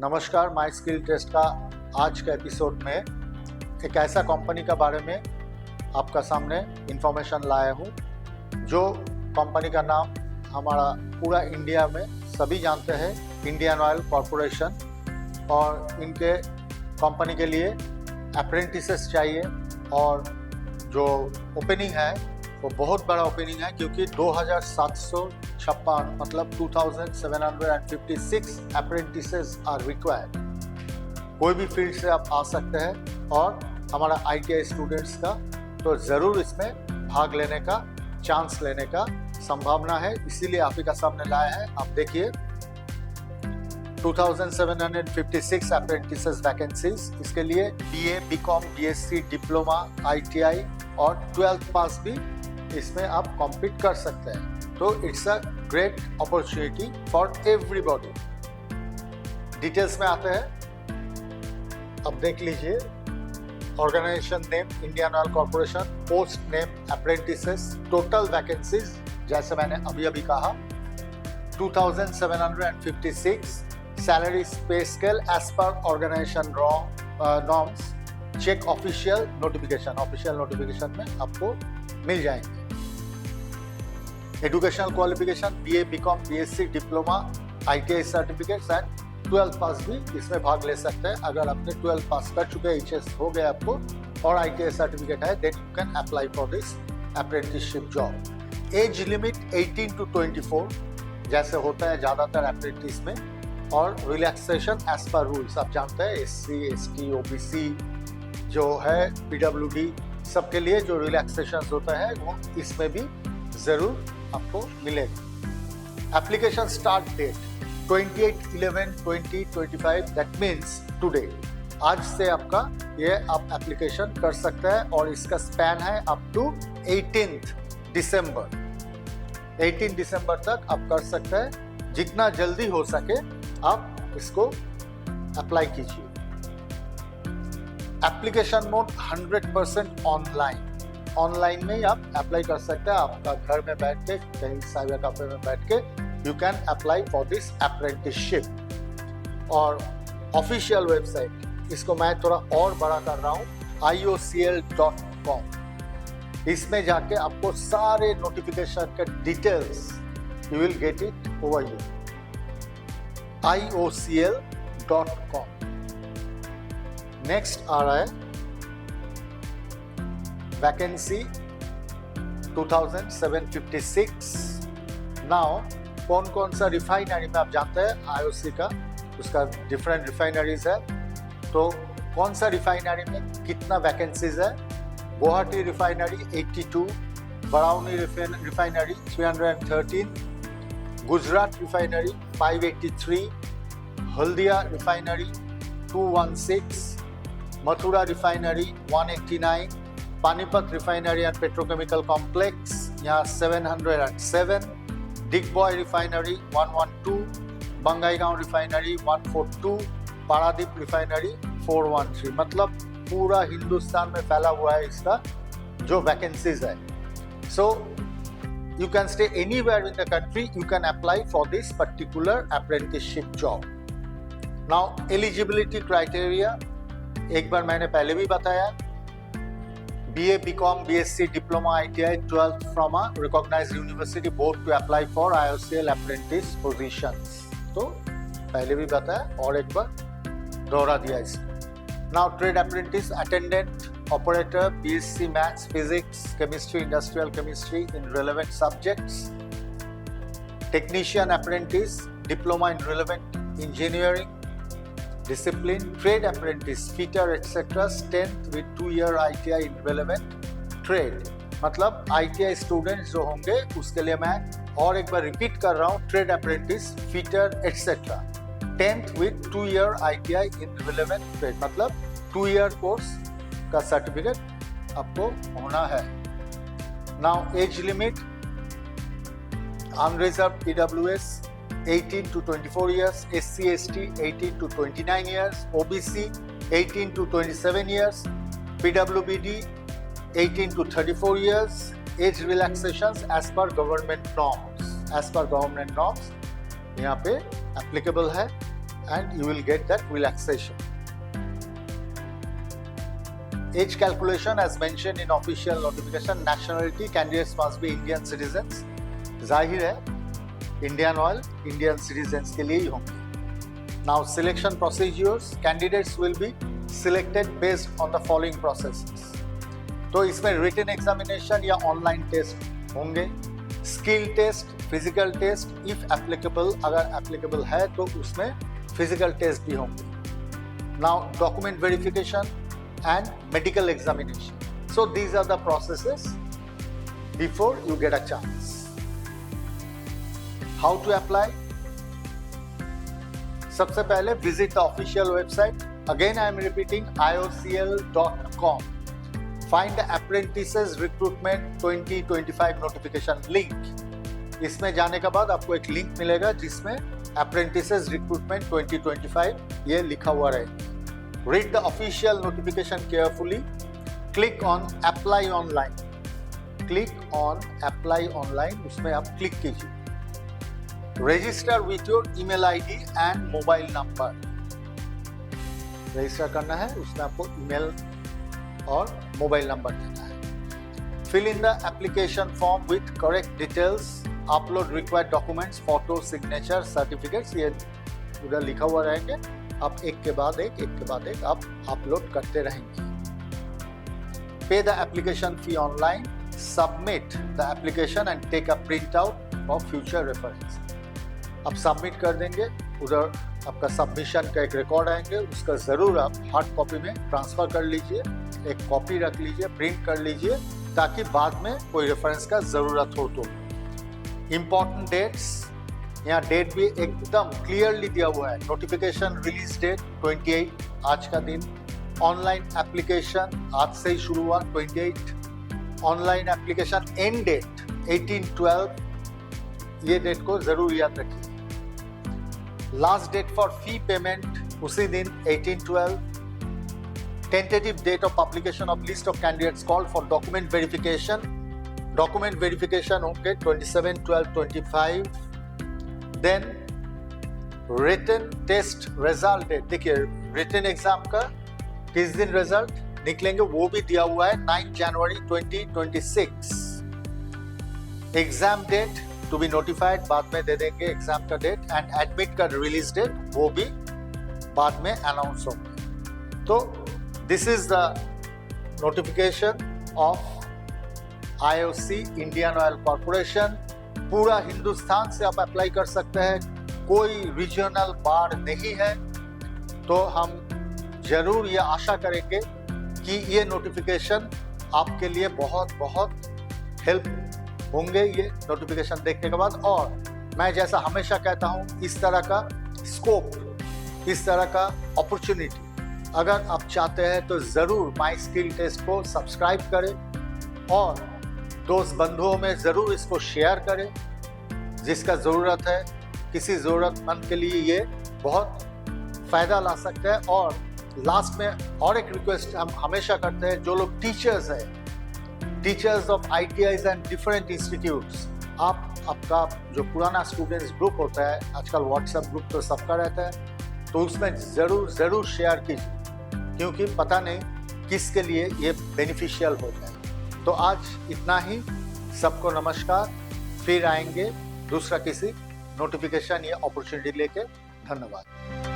नमस्कार, my skill test का आज का एपिसोड में एक ऐसा कंपनी के बारे में आपका सामने इंफॉर्मेशन लाया हूँ जो कंपनी का नाम हमारा पूरा इंडिया में सभी जानते हैं, इंडियन ऑयल कॉरपोरेशन। और इनके कंपनी के लिए अप्रेंटिसेस चाहिए और जो ओपनिंग है वो बहुत बड़ा ओपनिंग है क्योंकि 2756 मतलब 2756 अप्रेंटिसेस आर रिक्वायर्ड। कोई भी फील्ड से आप आ सकते हैं और हमारा ITI स्टूडेंट्स का तो ज़रूर इसमें भाग लेने का चांस लेने का संभावना है, इसीलिए आप ही का सामने लाया है। आप देखिए 2756 अप्रेंटिसेस वैकेंसीज, इसके लिए BA, BCom, BSc, diploma, ITI और 12th पास भी इसमें आप कॉम्पीट कर सकते हैं। तो it's a great opportunity for everybody. Details में आते हैं, अब देख लीजिए। Organization name Indian oil Corporation, post name apprentices, total vacancies जैसे मैंने अभी कहा 2756, salary pay scale as per organization norms, check official notification में आपको मिल जाएंगे। Educational qualification BA, BCom, BSc, diploma, ITI certificates and 12th pass भी इसमें भाग ले सकते हैं। अगर आपने 12th पास कर चुके हैं, HS हो गया आपको और ITI सर्टिफिकेट है, then you can apply for this apprenticeship job. Age limit 18 to 24 जैसे होता है ज़्यादातर अप्रेंटिस में, और रिलैक्सेशन एज पर रूल्स। आप जानते हैं SC, ST, OBC जो है PWD सबके लिए जो रिलैक्सेशन होता है वो इसमें भी ज़रूर आपको मिलेगा। Application start date 28/11/2025, that means today. आज से आपका ये आप एप्लीकेशन कर सकते हैं और इसका स्पैन है अप टू 18 दिसंबर। 18 दिसंबर तक आप कर सकते हैं। जितना जल्दी हो सके आप इसको अप्लाई कीजिए। एप्लीकेशन मोड 100% ऑनलाइन में ही आप अप्लाई कर सकते हैं। आपका घर में बैठ के, कहीं साइबर कैफे में बैठ के you can apply for this apprenticeship. और ऑफिशियल वेबसाइट, इसको मैं थोड़ा और बड़ा कर रहा हूँ, iocl.com। इसमें जाके आपको सारे नोटिफिकेशन के details you will get it over here, iocl.com। Next आ रहा है वैकेंसी 2756। नाउ कौन सा रिफाइनरी में आप जानते हैं IOC का, उसका डिफरेंट रिफाइनरीज है। तो कौन सा रिफाइनरी में कितना वैकेंसीज है? Guwahati refinery 82, Barauni refinery 313, Gujarat refinery 583, Haldia refinery 216, Mathura refinery 189, Panipat refinery and petrochemical complex यहाँ 707, Digboi refinery 112, Bongaigaon refinery 142, Paradip refinery 413। मतलब पूरा हिंदुस्तान में फैला हुआ है इसका जो वैकेंसीज है। सो you can stay anywhere in the country, you can apply for this particular apprenticeship job. Now eligibility criteria एक बार मैंने पहले भी बताया, BA, BCom, BSc, diploma, ITI, 12th from a recognized university board to apply for IOCL apprentice positions। तो पहले भी बताया और एक बार दोहरा दिया इसको। Now trade apprentice, attendant, operator, BSc Maths, Physics, Chemistry, Industrial Chemistry in relevant subjects, technician apprentice, diploma in relevant engineering discipline, trade apprentice, fitter etc. 10th with 2-year ITI in relevant trade। मतलब ITI students जो होंगे उसके लिए मैं और एक बार repeat कर रहा हूँ, trade apprentice, fitter etc. 10th with 2-year ITI in relevant trade, मतलब 2-year कोर्स का सर्टिफिकेट आपको होना है। Now age limit unreserved EWS 18 to 24 years, SC ST 18 to 29 years, OBC 18 to 27 years, PWBD 18 to 34 years. Age relaxations as per government norms, यहाँ पे applicable है। and you will get that relaxation. Age calculation as mentioned in official notification. Nationality, candidates must be Indian citizens. जाहिर है Indian Oil Indian citizens के लिए ही होंगे. Now selection procedures, candidates will be selected based on the following processes. तो इसमें written examination या online test होंगे, skill test, physical test, if applicable, अगर applicable है तो उसमें physical test भी होंगे. Now document verification and medical examination. So these are the processes before you get a chance. How to apply? सबसे पहले visit the official website. Again I am repeating, iocl.com. Find the apprentices recruitment 2025 notification link. इसमें जाने के बाद आपको एक link मिलेगा जिसमें apprentices recruitment 2025 ये लिखा हुआ रहेगा. Read the official notification carefully. Click on apply online. Click on apply online. उसमें आप क्लिक कीजिए. Register with your email ID and mobile number. Register करना है, उसमें आपको ईमेल और मोबाइल नंबर देना है. Fill in the application form with correct details. Upload required documents, photo, signature, certificates. ये उधर लिखा हुआ रहेंगे. आप एक के बाद एक आप अपलोड करते रहेंगे. Pay the application fee online. Submit the application and take a printout for future reference. आप सबमिट कर देंगे, उधर आपका सबमिशन का एक रिकॉर्ड आएंगे, उसका ज़रूर आप हार्ड कॉपी में ट्रांसफ़र कर लीजिए, एक कॉपी रख लीजिए, प्रिंट कर लीजिए ताकि बाद में कोई रेफरेंस का ज़रूरत हो तो. इम्पॉर्टेंट डेट्स, यहाँ डेट भी एकदम क्लियरली दिया हुआ है. नोटिफिकेशन रिलीज डेट 28 आज का दिन. ऑनलाइन एप्लीकेशन आज से ही शुरू हुआ 28. Online application end date 18/12. ये डेट को ज़रूर याद रखिए. Last date for fee payment उसी दिन 18/12. Tentative date of publication of list of candidates called for document verification. Document verification होंगे 27/12/25. Then written test result date. देखिए रिटन एग्जाम का किस दिन रिजल्ट निकलेंगे वो भी दिया हुआ है 9 जनवरी 2026. Exam date to be notified बाद में दे देंगे एग्जाम का डेट. एंड एडमिट का रिलीज डेट वो भी बाद में अनाउंस होंगे. तो this is the notification of IOC Indian oil corporation. पूरा हिंदुस्तान से आप अप्लाई कर सकते हैं, कोई रीजनल बार नहीं है. तो हम जरूर ये आशा करेंगे कि ये नोटिफिकेशन आपके लिए बहुत बहुत हेल्प होंगे ये नोटिफिकेशन देखने के बाद. और मैं जैसा हमेशा कहता हूँ, इस तरह का स्कोप, इस तरह का अपॉर्चुनिटी अगर आप चाहते हैं तो ज़रूर माई स्किल टेस्ट को सब्सक्राइब करें और दोस्त बंधुओं में ज़रूर इसको शेयर करें. जिसका ज़रूरत है, किसी ज़रूरतमंद के लिए ये बहुत फ़ायदा ला सकता है. और लास्ट में और एक रिक्वेस्ट हम हमेशा करते हैं, जो लोग टीचर्स हैं, teachers of ITIs and different institutes, आपका जो पुराना स्टूडेंट्स ग्रुप होता है, आजकल व्हाट्सएप ग्रुप तो सबका रहता है, तो उसमें ज़रूर शेयर कीजिए क्योंकि पता नहीं किसके लिए ये बेनिफिशियल हो जाए. तो आज इतना ही. सबको नमस्कार. फिर आएंगे दूसरा किसी नोटिफिकेशन या अपॉर्चुनिटी लेके. धन्यवाद.